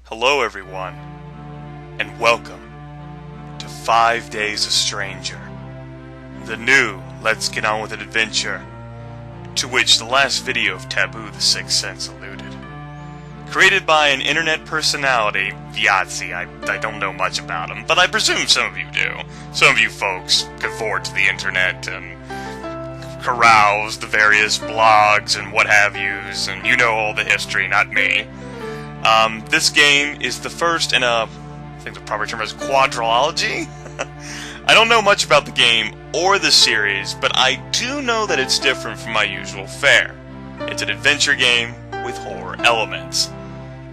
Hello everyone, and welcome to 5 Days a Stranger, the new Let's Get On With It adventure, to which the last video of Taboo the Sixth Sense alluded. Created by an internet personality, Yahtzee. I don't know much about him, but I presume some of you do. Some of you folks cavort to the internet and carouse the various blogs and what have yous, and you know all the history, not me. This game is the first in I think the proper term is quadrilogy? I don't know much about the game or the series, but I do know that it's different from my usual fare. It's an adventure game with horror elements,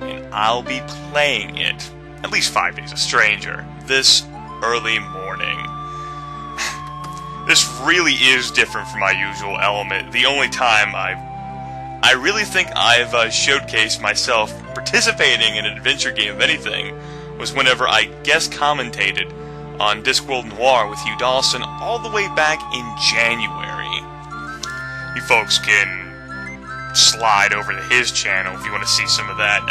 and I'll be playing it, at least 5 Days a Stranger, this early morning. This really is different from my usual element. The only time I really think I've showcased myself participating in an adventure game of anything was whenever I guest commentated on Discworld Noir with Hugh Dawson all the way back in January. You folks can slide over to his channel if you want to see some of that.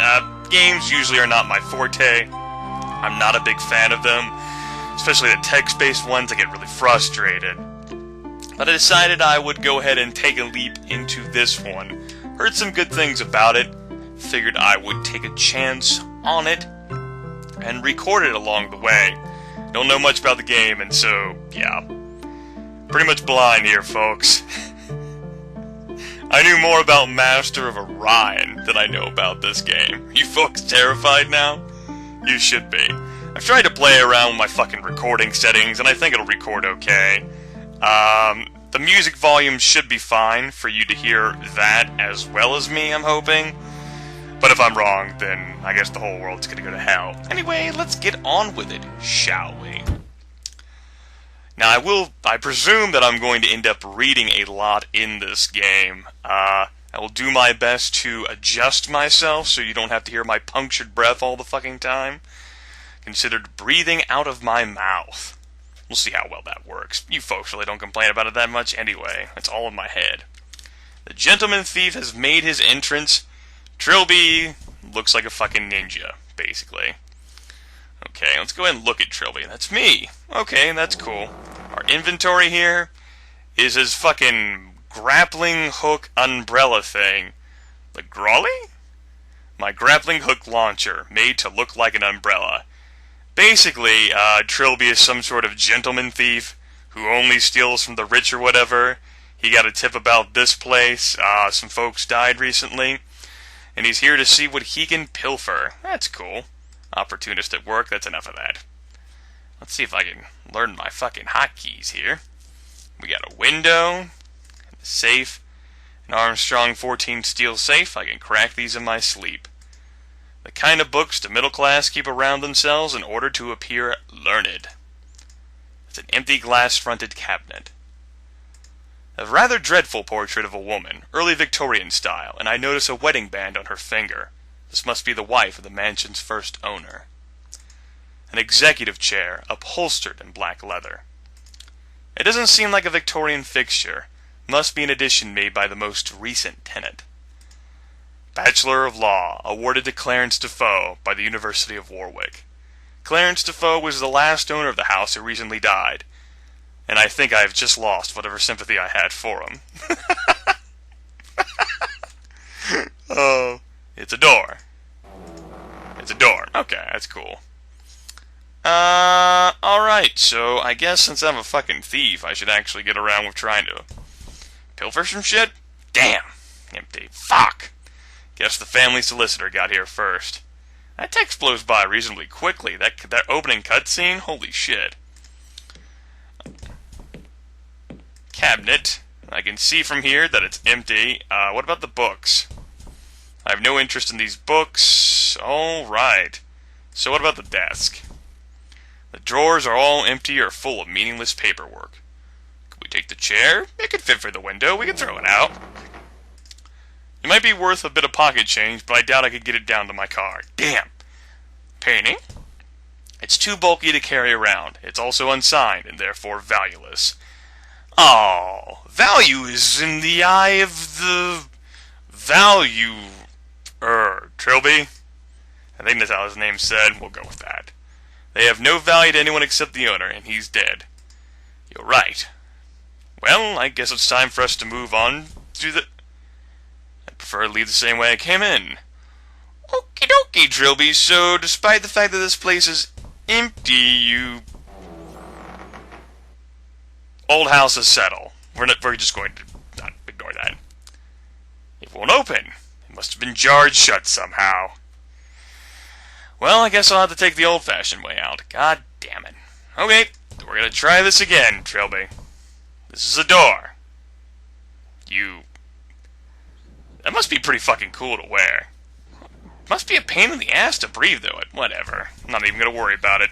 Games usually are not my forte. I'm not a big fan of them, especially the text-based ones. I get really frustrated. But I decided I would go ahead and take a leap into this one. Heard some good things about it, figured I would take a chance on it, and record it along the way. Don't know much about the game, and so, yeah. Pretty much blind here, folks. I knew more about Master of Orion than I know about this game. You folks terrified now? You should be. I've tried to play around with my fucking recording settings, and I think it'll record okay. The music volume should be fine for you to hear that as well as me, I'm hoping. But if I'm wrong, then I guess the whole world's gonna go to hell. Anyway, let's get on with it, shall we? Now, I presume that I'm going to end up reading a lot in this game. I will do my best to adjust myself so you don't have to hear my punctured breath all the fucking time. Considered breathing out of my mouth. We'll see how well that works. You folks really don't complain about it that much anyway. It's all in my head. The gentleman thief has made his entrance. Trilby looks like a fucking ninja, basically. Okay, let's go ahead and look at Trilby. That's me. Okay, that's cool. Our inventory here is his fucking grappling hook umbrella thing. The Grawly? My grappling hook launcher, made to look like an umbrella. Basically, Trilby is some sort of gentleman thief who only steals from the rich or whatever. He got a tip about this place. Some folks died recently. And he's here to see what he can pilfer. That's cool. Opportunist at work, that's enough of that. Let's see if I can learn my fucking hotkeys here. We got a window, a safe, an Armstrong 14 steel safe. I can crack these in my sleep. The kind of books the middle class keep around themselves in order to appear learned. It's an empty glass-fronted cabinet. A rather dreadful portrait of a woman, early Victorian style, and I notice a wedding band on her finger. This must be the wife of the mansion's first owner. An executive chair, upholstered in black leather. It doesn't seem like a Victorian fixture. Must be an addition made by the most recent tenant. Bachelor of Law, awarded to Clarence Defoe by the University of Warwick. Clarence Defoe was the last owner of the house who recently died, and I think I've just lost whatever sympathy I had for him. Oh, it's a door. It's a door. Okay, that's cool. Alright, so I guess since I'm a fucking thief, I should actually get around with trying to pilfer some shit? Damn. Empty. Fuck. Guess the family solicitor got here first. That text blows by reasonably quickly. That opening cutscene? Holy shit. Cabinet. I can see from here that it's empty. What about the books? I have no interest in these books. Alright. So what about the desk? The drawers are all empty or full of meaningless paperwork. Could we take the chair? It could fit for the window. We could throw it out. It might be worth a bit of pocket change, but I doubt I could get it down to my car. Damn. Painting? It's too bulky to carry around. It's also unsigned, and therefore valueless. Oh, value is in the eye of the value. Trilby? I think that's how his name's said. We'll go with that. They have no value to anyone except the owner, and he's dead. You're right. Well, I guess it's time for us to move on to the... I'd prefer to leave the same way I came in. Okie dokie, Trilby. So, despite the fact that this place is empty, you... Old houses settle. We're just going to not ignore that. It won't open. It must have been jarred shut somehow. Well, I guess I'll have to take the old-fashioned way out. God damn it. Okay, we're gonna try this again, Trilby. This is a door. That must be pretty fucking cool to wear. Must be a pain in the ass to breathe through it. Whatever. I'm not even gonna worry about it.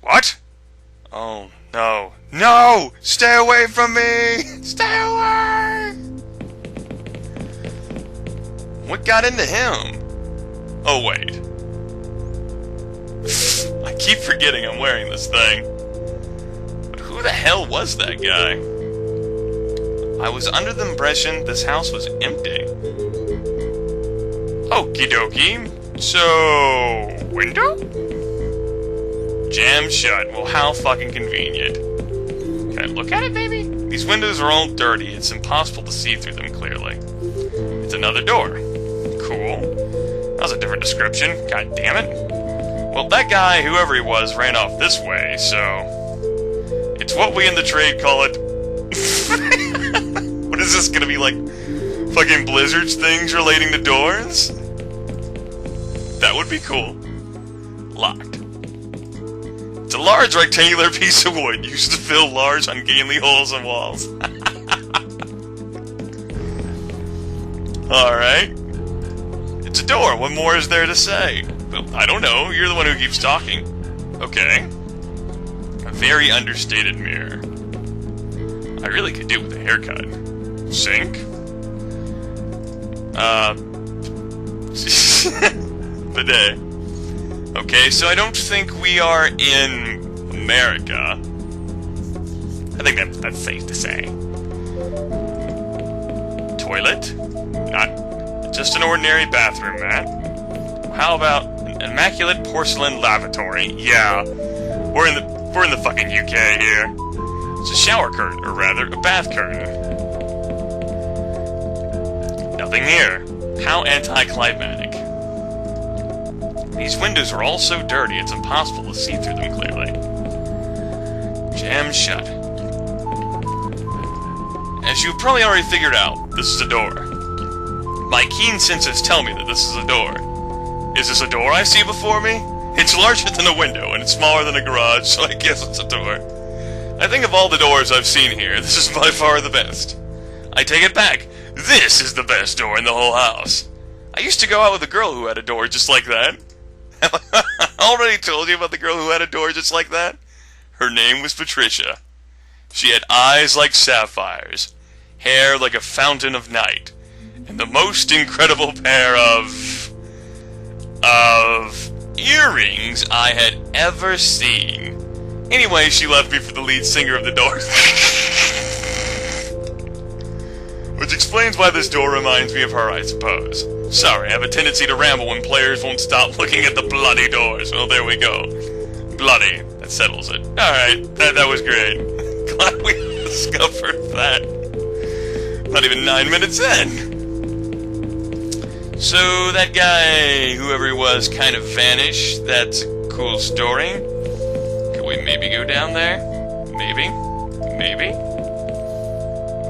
What? Oh, no. No! Stay away from me! Stay away! What got into him? Oh, wait. I keep forgetting I'm wearing this thing. But who the hell was that guy? I was under the impression this house was empty. Okie dokie. So, window? Jammed shut. Well, how fucking convenient. Can I look at it, maybe? These windows are all dirty. It's impossible to see through them clearly. It's another door. Cool. That was a different description. God damn it. Well, that guy, whoever he was, ran off this way, so... It's what we in the trade call it... What is this gonna be, like, fucking Blizzard's things relating to doors? That would be cool. Locked. It's a large rectangular piece of wood used to fill large, ungainly holes in walls. Alright. It's a door. What more is there to say? Well, I don't know. You're the one who keeps talking. Okay. A very understated mirror. I really could do with a haircut. Sink? Bidet. Okay, so I don't think we are in America. I think that's safe to say. Toilet? Not just an ordinary bathroom mat. How about an immaculate porcelain lavatory? Yeah, we're in the fucking UK here. It's a shower curtain, or rather, a bath curtain. Nothing here. How anticlimactic. These windows are all so dirty, it's impossible to see through them clearly. Jammed shut. As you've probably already figured out, this is a door. My keen senses tell me that this is a door. Is this a door I see before me? It's larger than a window, and it's smaller than a garage, so I guess it's a door. I think of all the doors I've seen here, this is by far the best. I take it back. This is the best door in the whole house. I used to go out with a girl who had a door just like that. Have I already told you about the girl who had a door just like that? Her name was Patricia. She had eyes like sapphires, hair like a fountain of night, and the most incredible pair of earrings I had ever seen. Anyway, she left me for the lead singer of the Doors. Which explains why this door reminds me of her, I suppose. Sorry, I have a tendency to ramble when players won't stop looking at the bloody doors. Well, there we go. Bloody. That settles it. Alright, that was great. Glad we discovered that. Not even 9 minutes in. So, that guy, whoever he was, kind of vanished. That's a cool story. Could we maybe go down there? Maybe? Maybe?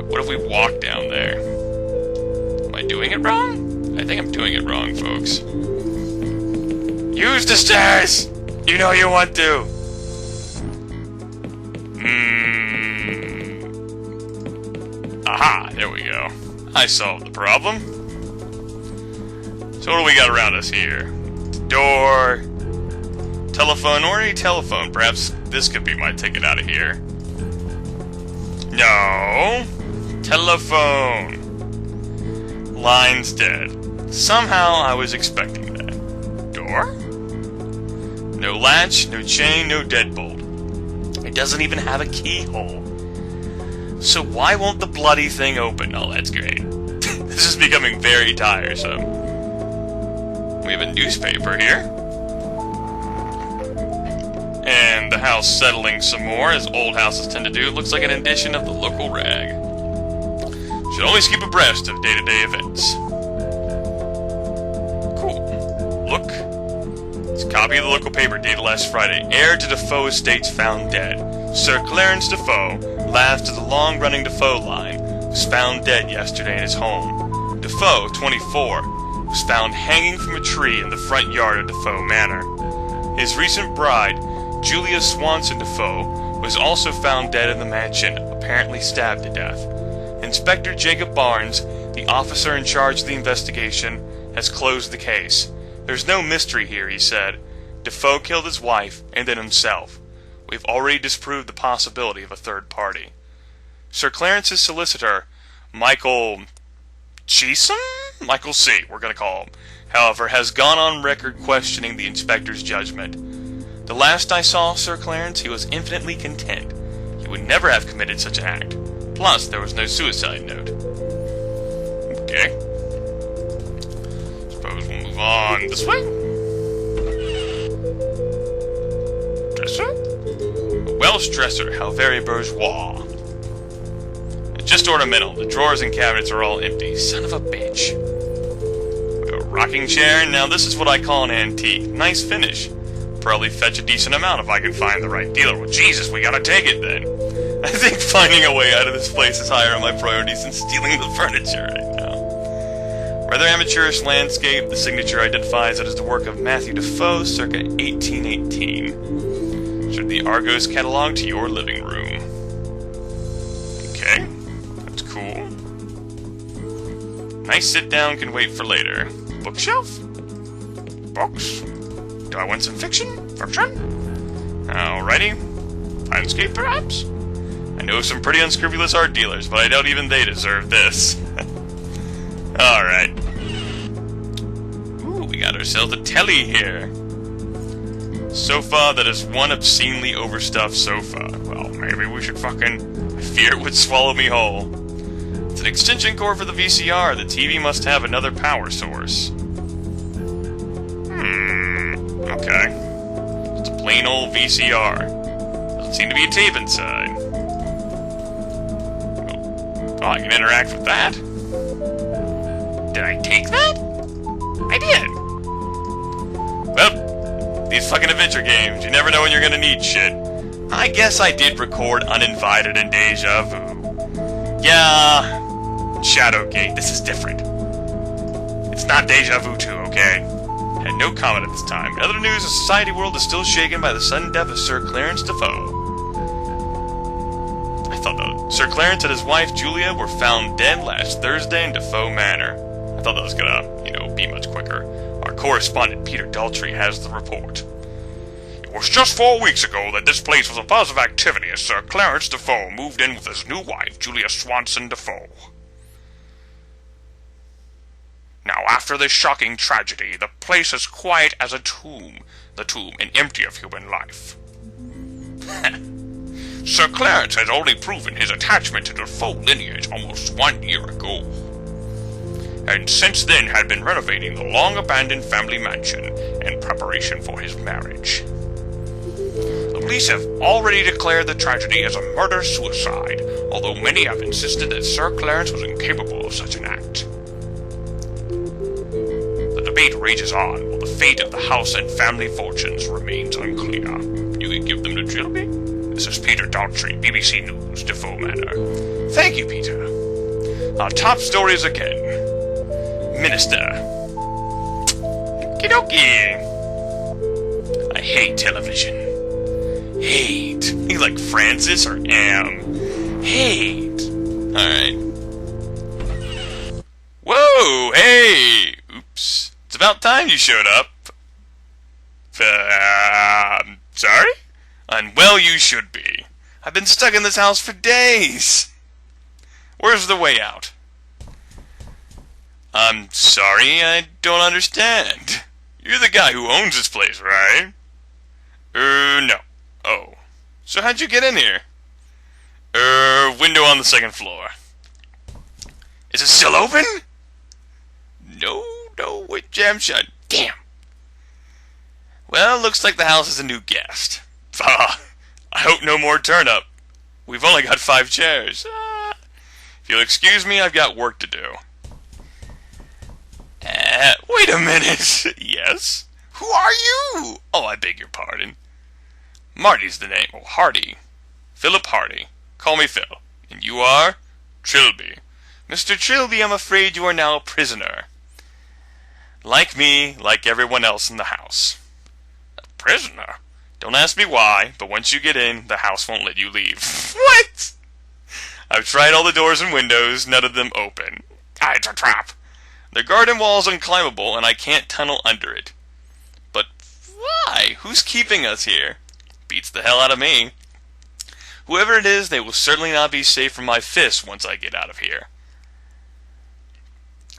What if we walk down there? Am I doing it wrong? I think I'm doing it wrong, folks. Use the stairs! You know you want to! Aha! There we go. I solved the problem. So what do we got around us here? Door... telephone, or a telephone. Perhaps this could be my ticket out of here. No... telephone. Line's dead. Somehow I was expecting that. Door? No latch, no chain, no deadbolt. It doesn't even have a keyhole. So why won't the bloody thing open? Oh, that's great. This is becoming very tiresome. We have a newspaper here. And the house settling some more, as old houses tend to do. It looks like an edition of the local rag. Should always keep abreast of day-to-day events. Cool. Look. It's a copy of the local paper dated last Friday. Heir to Defoe estates found dead. Sir Clarence Defoe, last of the long-running Defoe line, was found dead yesterday in his home. Defoe, 24, was found hanging from a tree in the front yard of Defoe Manor. His recent bride, Julia Swanson Defoe, was also found dead in the mansion, apparently stabbed to death. Inspector Jacob Barnes, the officer in charge of the investigation, has closed the case. There's no mystery here, he said. Defoe killed his wife and then himself. We've already disproved the possibility of a third party. Sir Clarence's solicitor, Michael Cheeson? Michael C., we're going to call him, however, has gone on record questioning the inspector's judgment. The last I saw Sir Clarence, he was infinitely content. He would never have committed such an act. Plus, there was no suicide note. Okay. Suppose we'll move on this way. Dresser? A Welsh dresser, how very bourgeois. It's just ornamental. The drawers and cabinets are all empty. Son of a bitch. We have a rocking chair. Now this is what I call an antique. Nice finish. Probably fetch a decent amount if I can find the right dealer. Well, Jesus, we gotta take it then. I think finding a way out of this place is higher on my priorities than stealing the furniture right now. Rather amateurish landscape, the signature identifies it as the work of Matthew Defoe, circa 1818. Should the Argos catalog to your living room. Okay, that's cool. Nice sit down, can wait for later. Bookshelf? Books? Do I want some fiction? Alrighty. Landscape, perhaps? I know some pretty unscrupulous art dealers, but I doubt even they deserve this. Alright. Ooh, we got ourselves a telly here. Sofa that is one obscenely overstuffed sofa. Well, maybe we should fucking... I fear it would swallow me whole. It's an extension cord for the VCR. The TV must have another power source. Okay. It's a plain old VCR. Doesn't seem to be a tape inside. Oh, I can interact with that. Did I take that? I did. Well, these fucking adventure games, you never know when you're gonna need shit. I guess I did record Uninvited and Deja Vu. Yeah, Shadowgate, this is different. It's not Deja Vu 2, okay? And no comment at this time. In other news, the society world is still shaken by the sudden death of Sir Clarence Defoe. I thought that Sir Clarence and his wife Julia were found dead last Thursday in Defoe Manor. I thought that was gonna, be much quicker. Our correspondent Peter Daltrey has the report. It was just 4 weeks ago that this place was a buzz of activity as Sir Clarence Defoe moved in with his new wife, Julia Swanson Defoe. Now, after this shocking tragedy, the place is quiet as a tomb. The tomb, and empty of human life. Sir Clarence has only proven his attachment to the Defoe lineage almost 1 year ago, and since then had been renovating the long-abandoned family mansion in preparation for his marriage. The police have already declared the tragedy as a murder-suicide, although many have insisted that Sir Clarence was incapable of such an act. The debate rages on, while the fate of the house and family fortunes remains unclear. You can give them to Trilby? This is Peter Daltrey, BBC News, Defoe Manor. Thank you, Peter. Our top stories again. Minister. Okie I hate television. Hate. You like Francis or M? Hate. Alright. Whoa, hey! Oops. It's about time you showed up. Sorry? And well you should be. I've been stuck in this house for days. Where's the way out? I'm sorry, I don't understand. You're the guy who owns this place, right? No. Oh. So how'd you get in here? Window on the second floor. Is it still open? No, it jammed shut. Damn. Well, looks like the house is a new guest. I hope no more turn-up. We've only got 5 chairs. If you'll excuse me, I've got work to do. Wait a minute. Yes? Who are you? Oh, I beg your pardon. Marty's the name. Oh, Hardy. Philip Hardy. Call me Phil. And you are? Trilby. Mr. Trilby, I'm afraid you are now a prisoner. Like me, like everyone else in the house. A prisoner? Don't ask me why, but once you get in, the house won't let you leave. What? I've tried all the doors and windows, none of them open. It's a trap. The garden wall's unclimbable, and I can't tunnel under it. But why? Who's keeping us here? Beats the hell out of me. Whoever it is, they will certainly not be safe from my fists once I get out of here.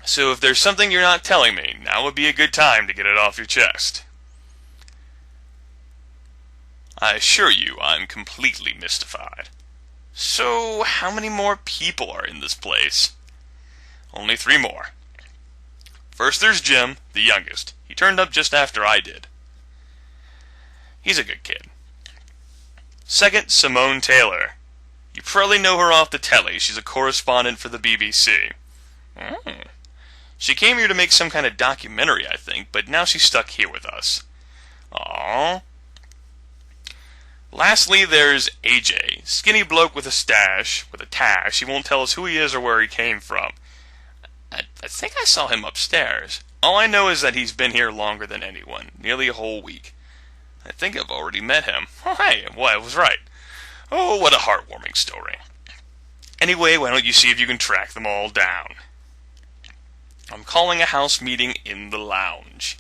So if there's something you're not telling me, now would be a good time to get it off your chest. I assure you, I'm completely mystified. So, how many more people are in this place? Only 3 more. First there's Jim, the youngest. He turned up just after I did. He's a good kid. Second, Simone Taylor. You probably know her off the telly. She's a correspondent for the BBC. She came here to make some kind of documentary, I think, but now she's stuck here with us. Aww. Lastly, there's AJ, skinny bloke with a tash. He won't tell us who he is or where he came from. I think I saw him upstairs. All I know is that he's been here longer than anyone, nearly a whole week. I think I've already met him. Oh, hey, well, I was right. Oh, what a heartwarming story. Anyway, why don't you see if you can track them all down? I'm calling a house meeting in the lounge.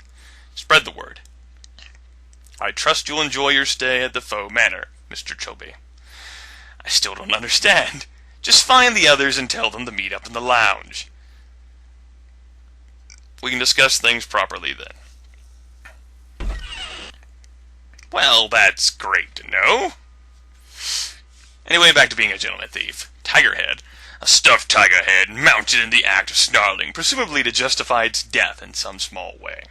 Spread the word. I trust you'll enjoy your stay at the Faux Manor, Mr. Trilby. I still don't understand. Just find the others and tell them to meet up in the lounge. We can discuss things properly then. Well, that's great to know. Anyway, back to being a gentleman thief. Tiger head. A stuffed tiger head mounted in the act of snarling, presumably to justify its death in some small way.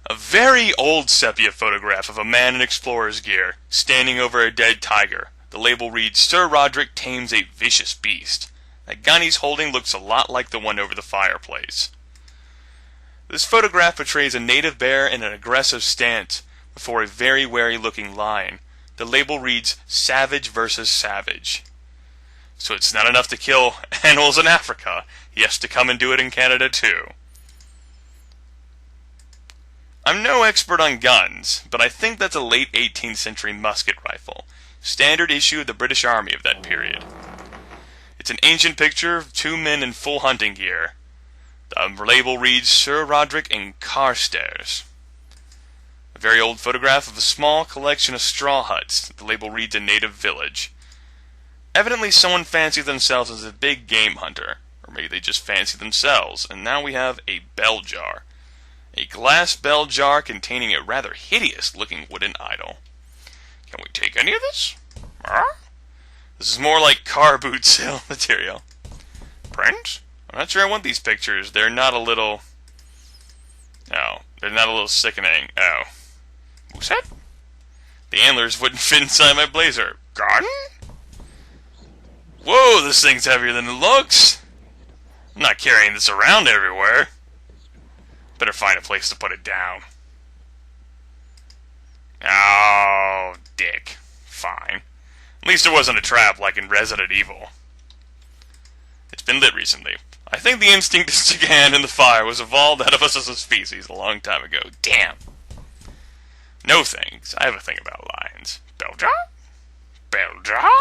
A very old sepia photograph of a man in explorer's gear, standing over a dead tiger. The label reads, Sir Roderick tames a vicious beast. That gun he's holding looks a lot like the one over the fireplace. This photograph portrays a native bear in an aggressive stance before a very wary-looking lion. The label reads, Savage versus Savage. So it's not enough to kill animals in Africa. He has to come and do it in Canada too. I'm no expert on guns, but I think that's a late 18th century musket rifle, standard issue of the British Army of that period. It's an ancient picture of 2 men in full hunting gear. The label reads Sir Roderick in Carstairs. A very old photograph of a small collection of straw huts. The label reads a native village. Evidently someone fancied themselves as a big game hunter, or maybe they just fancied themselves, and now we have a bell jar. A glass bell jar containing a rather hideous-looking wooden idol. Can we take any of this? This is more like car boot sale material. Print? I'm not sure I want these pictures. They're not a little... No, they're not a little sickening. Oh. What's that? The antlers wouldn't fit inside my blazer. Gun? Whoa, this thing's heavier than it looks. I'm not carrying this around everywhere. Better find a place to put it down. Oh, dick. Fine. At least it wasn't a trap like in Resident Evil. It's been lit recently. I think the instinct to stick a hand in the fire was evolved out of us as a species a long time ago. Damn. No thanks. I have a thing about lions. Bell jar? Bell jar?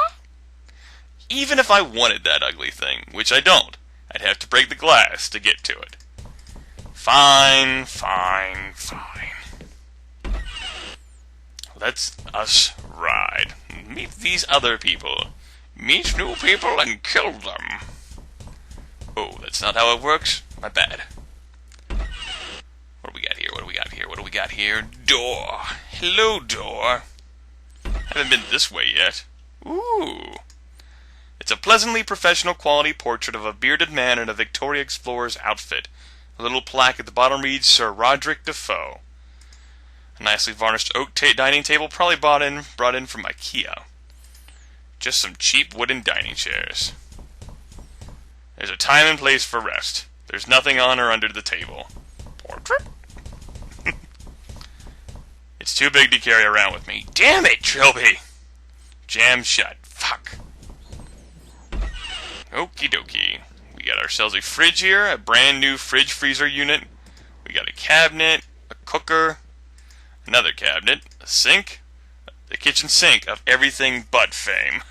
Even if I wanted that ugly thing, which I don't, I'd have to break the glass to get to it. Fine. Let's us ride. Meet these other people. Meet new people and kill them. Oh, that's not how it works? My bad. What do we got here? Door. Hello, door. Haven't been this way yet. Ooh. It's a pleasantly professional quality portrait of a bearded man in a Victoria explorer's outfit. A little plaque at the bottom reads, Sir Roderick Defoe. A nicely varnished oak dining table, probably brought in from IKEA. Just some cheap wooden dining chairs. There's a time and place for rest. There's nothing on or under the table. Portrait? It's too big to carry around with me. Damn it, Trilby! Jam shut. Fuck. Okie dokie. We got ourselves a fridge here, a brand new fridge freezer unit. We got a cabinet, a cooker, another cabinet, a sink, the kitchen sink of everything but fame.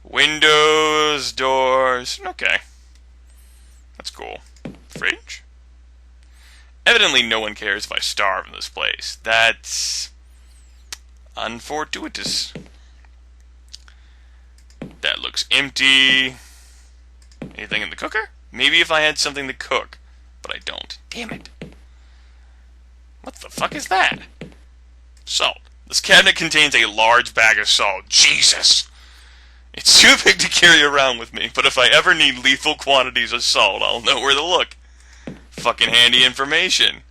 Windows, doors, okay. That's cool. Fridge? Evidently no one cares if I starve in this place. That's unfortuitous. That looks empty. Anything in the cooker? Maybe if I had something to cook, but I don't. Damn it. What the fuck is that? Salt. This cabinet contains a large bag of salt. Jesus! It's too big to carry around with me, but if I ever need lethal quantities of salt, I'll know where to look. Fucking handy information.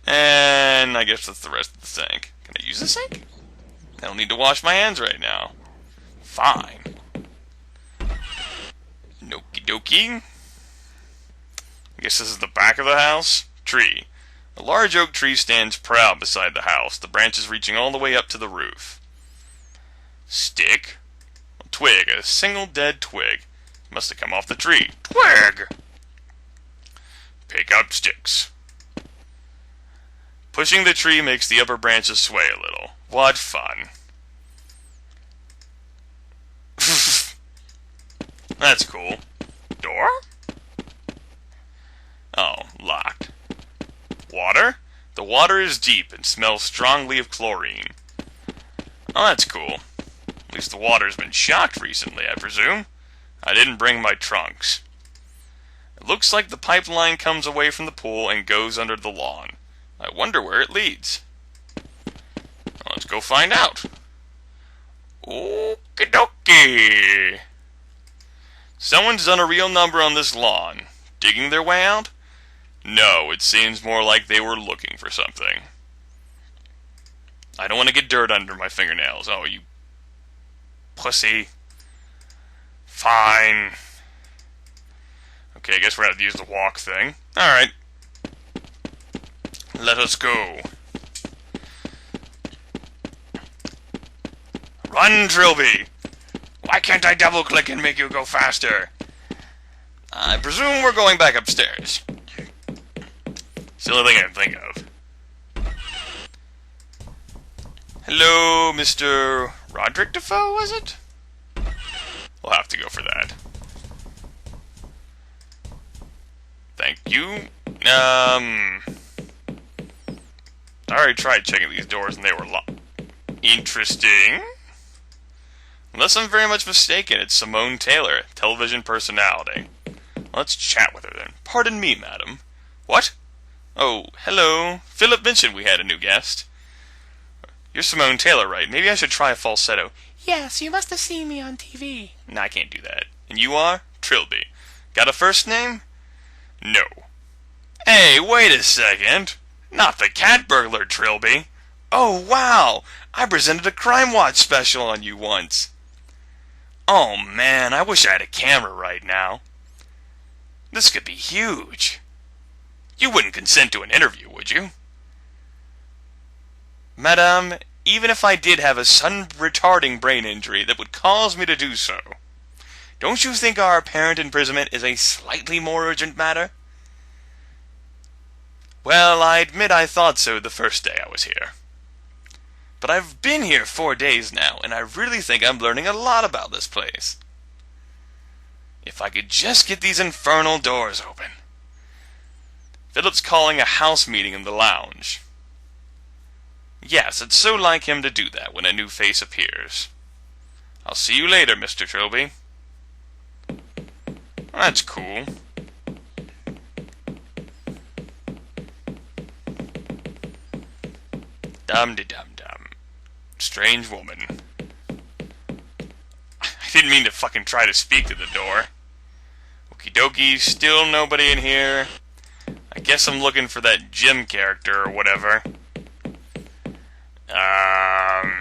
And I guess that's the rest of the sink. Can I use the sink? I don't need to wash my hands right now. Fine. Okie dokie. I guess this is the back of the house. Tree. A large oak tree stands proud beside the house, the branches reaching all the way up to the roof. Stick. A twig. A single dead twig. Must have come off the tree. Twig! Pick up sticks. Pushing the tree makes the upper branches sway a little. What fun. That's cool. Door? Oh, locked. Water? The water is deep and smells strongly of chlorine. Oh, that's cool. At least the water's been shocked recently, I presume. I didn't bring my trunks. It looks like the pipeline comes away from the pool and goes under the lawn. I wonder where it leads. Well, let's go find out. Okie dokie. Someone's done a real number on this lawn. Digging their way out? No, it seems more like they were looking for something. I don't want to get dirt under my fingernails. Oh, you pussy. Fine. Okay, I guess we're going to have to use the walk thing. Alright. Let us go. Run, Trilby! Why can't I double-click and make you go faster? I presume we're going back upstairs. It's the only thing I can think of. Hello, Mr. Roderick Defoe, was it? We'll have to go for that. Thank you. I already tried checking these doors and they were locked. Interesting. Unless I'm very much mistaken, it's Simone Taylor, television personality. Let's chat with her then. Pardon me, madam. What? Oh, hello. Philip mentioned we had a new guest. You're Simone Taylor, right? Maybe I should try a falsetto. Yes, you must have seen me on TV. No, I can't do that. And you are? Trilby. Got a first name? No. Hey, wait a second. Not the cat burglar, Trilby. Oh, wow. I presented a Crime Watch special on you once. Oh, man, I wish I had a camera right now. This could be huge. You wouldn't consent to an interview, would you? Madame, even if I did have a sun-retarding brain injury that would cause me to do so, don't you think our apparent imprisonment is a slightly more urgent matter? Well, I admit I thought so the first day I was here. But I've been here 4 days now, and I really think I'm learning a lot about this place. If I could just get these infernal doors open. Philip's calling a house meeting in the lounge. Yes, it's so like him to do that when a new face appears. I'll see you later, Mr. Trilby. That's cool. Dum-de-dum-dum. Strange woman. I didn't mean to fucking try to speak to the door. Okie dokie, still nobody in here. I guess I'm looking for that Jim character or whatever. Alright,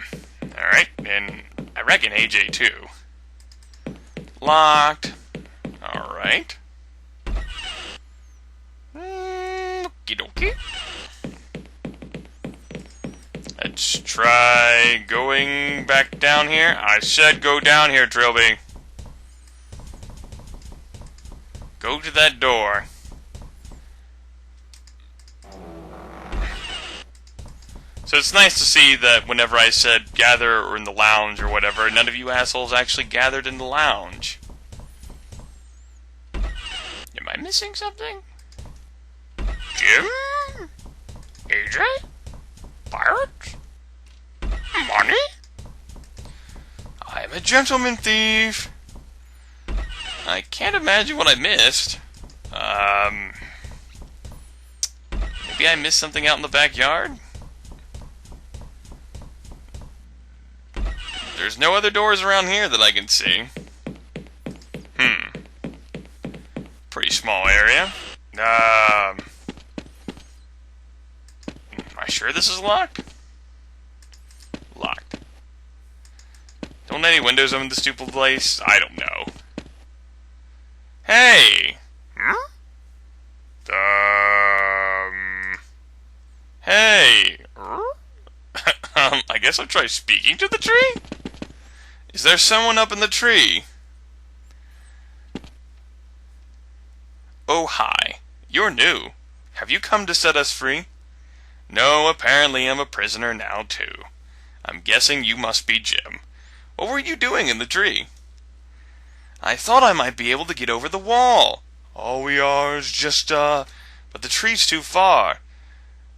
and I reckon AJ too. Locked. Alright. Okie dokie. Let's try going back down here. I said go down here, Trilby. Go to that door. So it's nice to see that whenever I said gather or in the lounge or whatever, none of you assholes actually gathered in the lounge. Am I missing something? Jim? AJ? Pirates? Money? I'm a gentleman thief. I can't imagine what I missed. Maybe I missed something out in the backyard? There's no other doors around here that I can see. Pretty small area. Am I sure this is locked? Locked. Don't any windows open this stupid place? I don't know. Hey! Hey! I guess I'll try speaking to the tree? Is there someone up in the tree? Oh, hi. You're new. Have you come to set us free? No, apparently I'm a prisoner now, too. I'm guessing you must be Jim. What were you doing in the tree? I thought I might be able to get over the wall. All we are is just, but the tree's too far.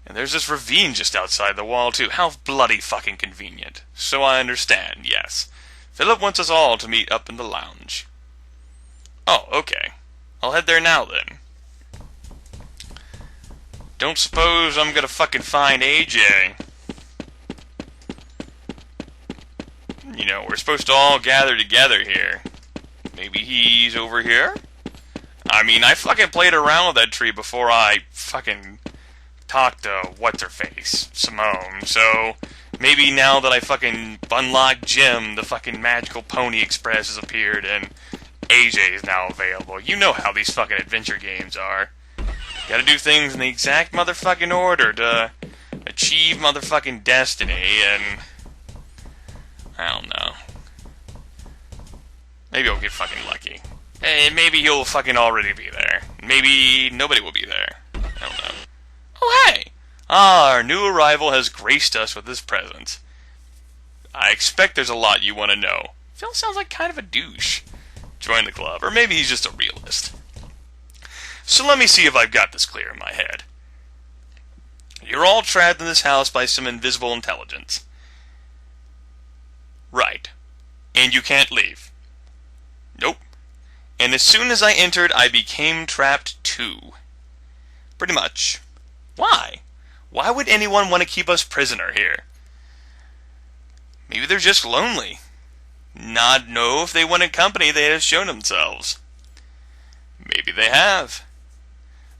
And there's this ravine just outside the wall, too. How bloody fucking convenient. So I understand, yes. Philip wants us all to meet up in the lounge. Oh, okay. I'll head there now, then. Don't suppose I'm gonna fucking find AJ. You know, we're supposed to all gather together here. Maybe he's over here? I mean, I fucking played around with that tree before I fucking talked to what's-her-face, Simone, so maybe now that I fucking unlocked Jim, the fucking magical Pony Express has appeared and AJ is now available. You know how these fucking adventure games are. Gotta do things in the exact motherfucking order to achieve motherfucking destiny, and I don't know. Maybe I'll get fucking lucky. Hey, maybe he'll fucking already be there. Maybe nobody will be there. I don't know. Oh, hey! Our new arrival has graced us with his presence. I expect there's a lot you want to know. Phil sounds like kind of a douche. Join the club, or maybe he's just a realist. So let me see if I've got this clear in my head. You're all trapped in this house by some invisible intelligence. Right. And you can't leave. Nope. And as soon as I entered, I became trapped too. Pretty much. Why? Why would anyone want to keep us prisoner here? Maybe they're just lonely. Not know if they wanted company, they have shown themselves. Maybe they have.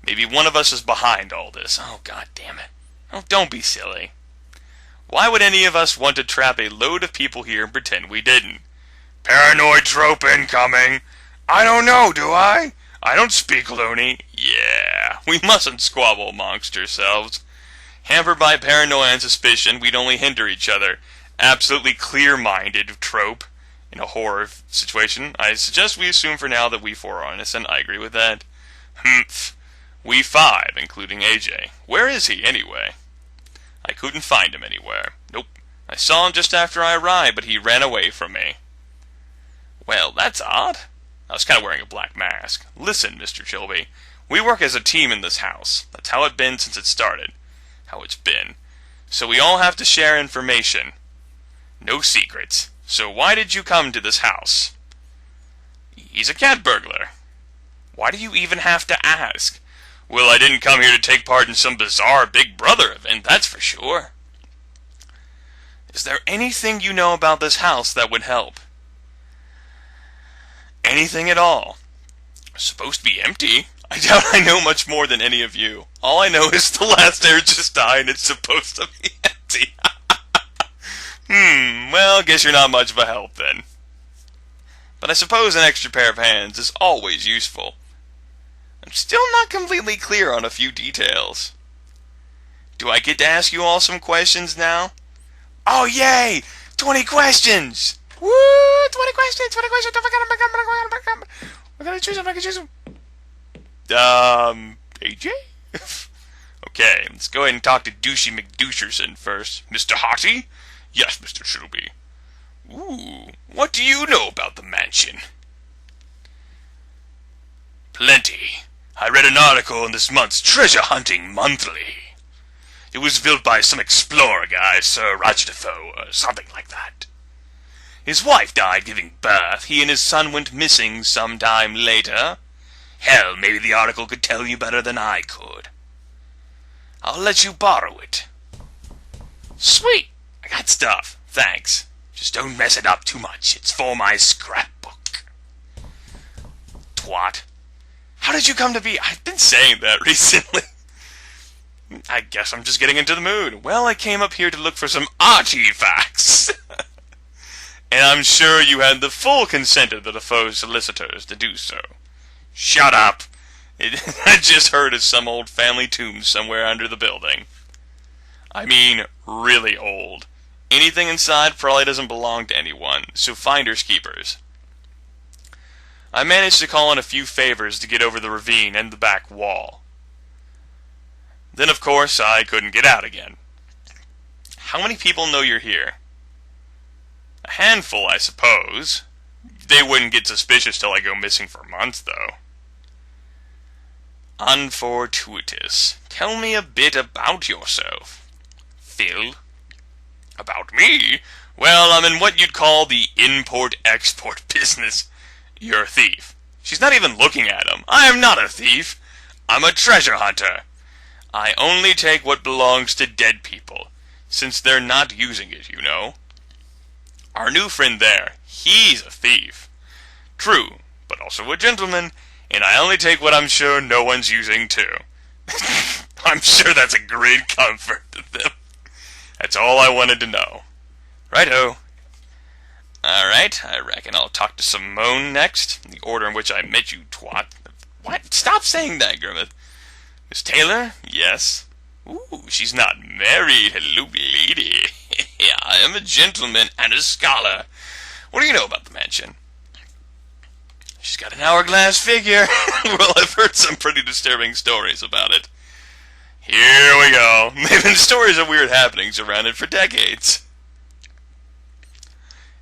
Maybe one of us is behind all this. Oh, god damn it. Oh, don't be silly. Why would any of us want to trap a load of people here and pretend we didn't? Paranoid trope incoming. I don't know, do I? I don't speak loony. Yeah, we mustn't squabble amongst ourselves. Hampered by paranoia and suspicion, we'd only hinder each other. Absolutely clear-minded trope in a horror situation. I suggest we assume for now that we four are innocent. I agree with that. Humph. We five, including AJ. Where is he, anyway? I couldn't find him anywhere. Nope. I saw him just after I arrived, but he ran away from me. Well, that's odd. I was kind of wearing a black mask. Listen, Mr. Trilby. We work as a team in this house. That's how it's been since it started. How it's been. So we all have to share information. No secrets. So why did you come to this house? He's a cat burglar. Why do you even have to ask? Well, I didn't come here to take part in some bizarre Big Brother event, that's for sure. Is there anything you know about this house that would help? Anything at all. Supposed to be empty? I doubt I know much more than any of you. All I know is the last heir just died and it's supposed to be empty. Well, guess you're not much of a help then. But I suppose an extra pair of hands is always useful. I'm still not completely clear on a few details. Do I get to ask you all some questions now? Oh, yay! 20 questions! Woo! 20 questions! 20 questions! We're gonna choose them. I can choose them. AJ? Okay, let's go ahead and talk to Douchey McDoucherson first. Mr. Hottie? Yes, Mr. Trilby. Ooh, what do you know about the mansion? Plenty. I read an article in this month's Treasure Hunting Monthly. It was built by some explorer guy, Sir Roger Defoe, or something like that. His wife died giving birth. He and his son went missing sometime later. Hell, maybe the article could tell you better than I could. I'll let you borrow it. Sweet! I got stuff. Thanks. Just don't mess it up too much. It's for my scrapbook. Twat. How did you come to be... I've been saying that recently. I guess I'm just getting into the mood. Well, I came up here to look for some artifacts. And I'm sure you had the full consent of the Defoe solicitors to do so. Shut up. I just heard of some old family tomb somewhere under the building. I mean, really old. Anything inside probably doesn't belong to anyone, so finders keepers. I managed to call in a few favors to get over the ravine and the back wall. Then, of course, I couldn't get out again. How many people know you're here? A handful, I suppose. They wouldn't get suspicious till I go missing for months, though. Unfortuitous. Tell me a bit about yourself. Phil? About me? Well, I'm in what you'd call the import-export business. You're a thief. She's not even looking at him. I am not a thief. I'm a treasure hunter. I only take what belongs to dead people, since they're not using it, you know. Our new friend there, he's a thief. True, but also a gentleman, and I only take what I'm sure no one's using too. I'm sure that's a great comfort to them. That's all I wanted to know. Righto. Alright, I reckon I'll talk to Simone next, in the order in which I met you, twat. What? Stop saying that, Grimith. Miss Taylor? Yes. Ooh, she's not married. Hello, lady. I am a gentleman and a scholar. What do you know about the mansion? She's got an hourglass figure. Well, I've heard some pretty disturbing stories about it. Here we go. There have been stories of weird happenings around it for decades.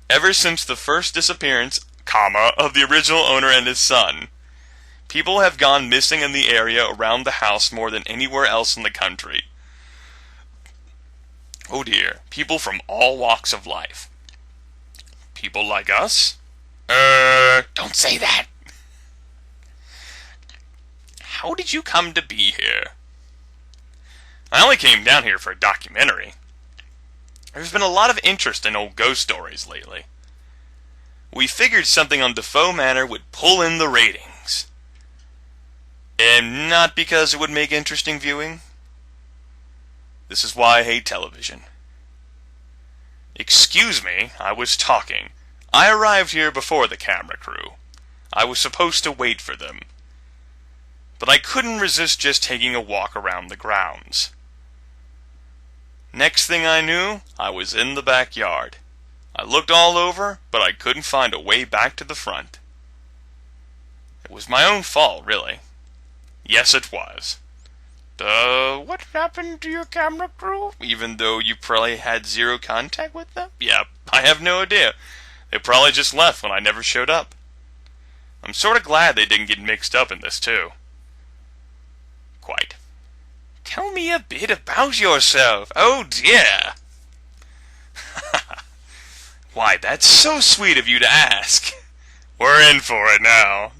Ever since the first disappearance, of the original owner and his son, people have gone missing in the area around the house more than anywhere else in the country. Oh dear, people from all walks of life. People like us? Don't say that! How did you come to be here? I only came down here for a documentary. There's been a lot of interest in old ghost stories lately. We figured something on Defoe Manor would pull in the ratings. And not because it would make interesting viewing. This is why I hate television. Excuse me, I was talking. I arrived here before the camera crew. I was supposed to wait for them. But I couldn't resist just taking a walk around the grounds. Next thing I knew, I was in the backyard. I looked all over, but I couldn't find a way back to the front. It was my own fault, really. Yes, it was. What happened to your camera crew? Even though you probably had zero contact with them? Yeah, I have no idea. They probably just left when I never showed up. I'm sort of glad they didn't get mixed up in this, too. Quite. Tell me a bit about yourself. Oh, dear. Why, that's so sweet of you to ask. We're in for it now.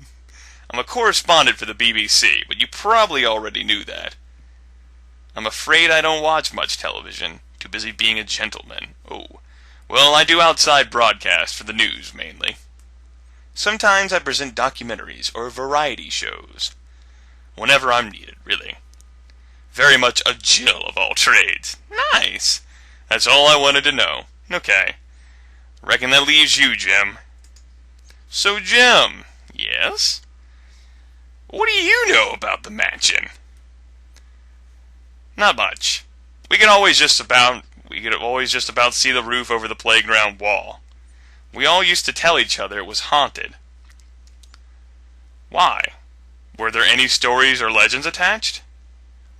I'm a correspondent for the BBC, but you probably already knew that. I'm afraid I don't watch much television. Too busy being a gentleman. Oh. Well, I do outside broadcast for the news, mainly. Sometimes I present documentaries or variety shows. Whenever I'm needed, really. Very much a Jill of all trades. Nice! That's all I wanted to know. Okay. Reckon that leaves you, Jim. So, Jim. Yes? What do you know about the mansion? Not much. We could always just about see the roof over the playground wall. We all used to tell each other it was haunted. Why? Were there any stories or legends attached?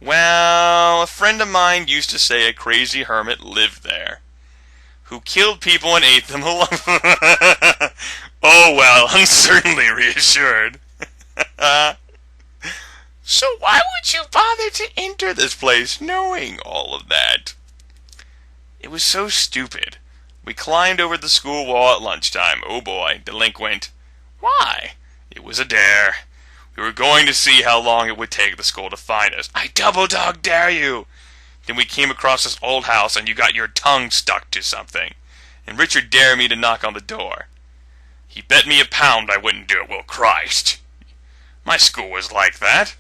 Well, a friend of mine used to say a crazy hermit lived there, who killed people and ate them alive. Oh well, I'm certainly reassured. So why would you bother to enter this place knowing all of that? It was so stupid. We climbed over the school wall at lunchtime. Oh boy, delinquent. Why? It was a dare. We were going to see how long it would take the school to find us. I double dog dare you! Then we came across this old house and you got your tongue stuck to something. And Richard dared me to knock on the door. He bet me £1 I wouldn't do it. Well, Christ. My school was like that.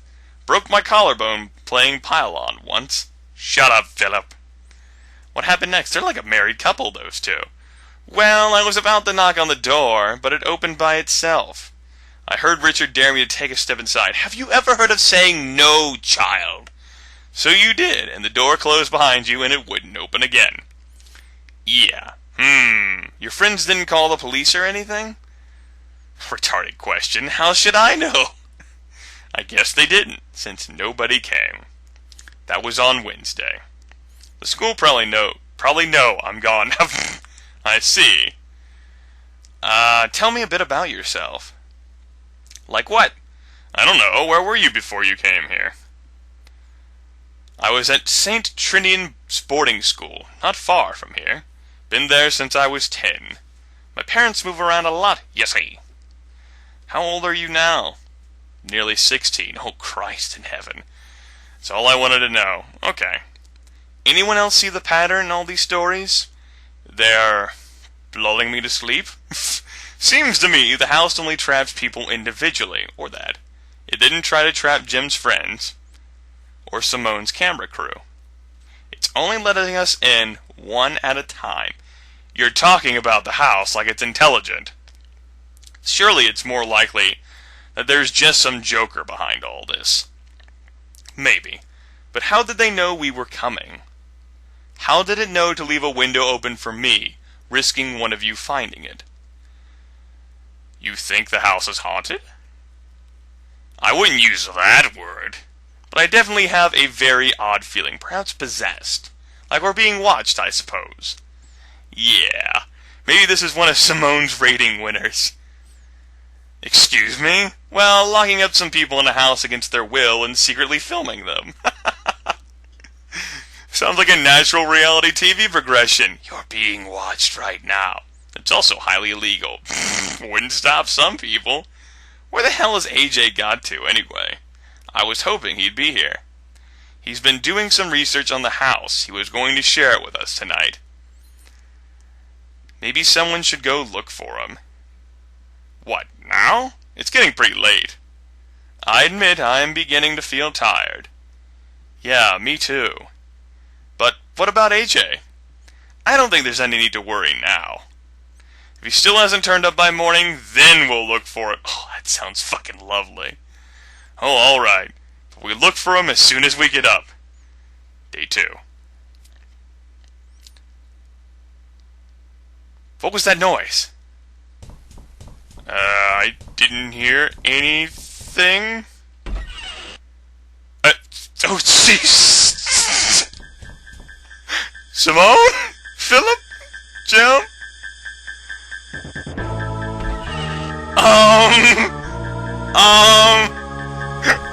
Broke my collarbone playing pile-on once. Shut up, Philip. What happened next? They're like a married couple, those two. Well, I was about to knock on the door, but it opened by itself. I heard Richard dare me to take a step inside. Have you ever heard of saying no, child? So you did, and the door closed behind you, and it wouldn't open again. Yeah. Your friends didn't call the police or anything? Retarded question. How should I know? I guess they didn't, since nobody came. That was on Wednesday. The school probably know I'm gone. I see. Tell me a bit about yourself. Like what? I don't know. Where were you before you came here? I was at St. Trinian Boarding School, not far from here. Been there since I was 10. My parents move around a lot, yesy. How old are you now? Nearly 16. Oh, Christ in heaven. That's all I wanted to know. Okay. Anyone else see the pattern in all these stories? They're lulling me to sleep? Seems to me the house only traps people individually, or that. It didn't try to trap Jim's friends, or Simone's camera crew. It's only letting us in one at a time. You're talking about the house like it's intelligent. Surely it's more likely that there's just some joker behind all this. Maybe. But how did they know we were coming? How did it know to leave a window open for me, risking one of you finding it? You think the house is haunted? I wouldn't use that word. But I definitely have a very odd feeling, perhaps possessed. Like we're being watched, I suppose. Yeah, maybe this is one of Simone's rating winners. Excuse me? Well, locking up some people in a house against their will and secretly filming them. Sounds like a natural reality TV progression. You're being watched right now. It's also highly illegal. Wouldn't stop some people. Where the hell has AJ got to, anyway? I was hoping he'd be here. He's been doing some research on the house. He was going to share it with us tonight. Maybe someone should go look for him. What, now? It's getting pretty late. I admit I am beginning to feel tired. Yeah, me too. But what about AJ? I don't think there's any need to worry now. If he still hasn't turned up by morning, then we'll look for it. Oh, that sounds fucking lovely. Oh, alright. But we look for him as soon as we get up. Day 2. What was that noise? I didn't hear anything. Oh, jeez. Simone? Philip? Jim?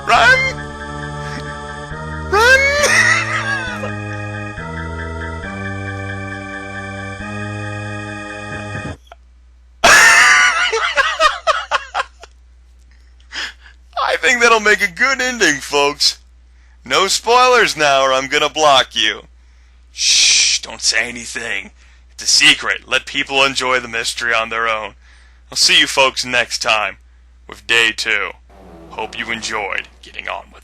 Run! Run! I think that'll make a good ending, folks. No spoilers now or I'm gonna block you. Shh, don't say anything. It's a secret. Let people enjoy the mystery on their own. I'll see you folks next time with day 2. Hope you enjoyed getting on with it.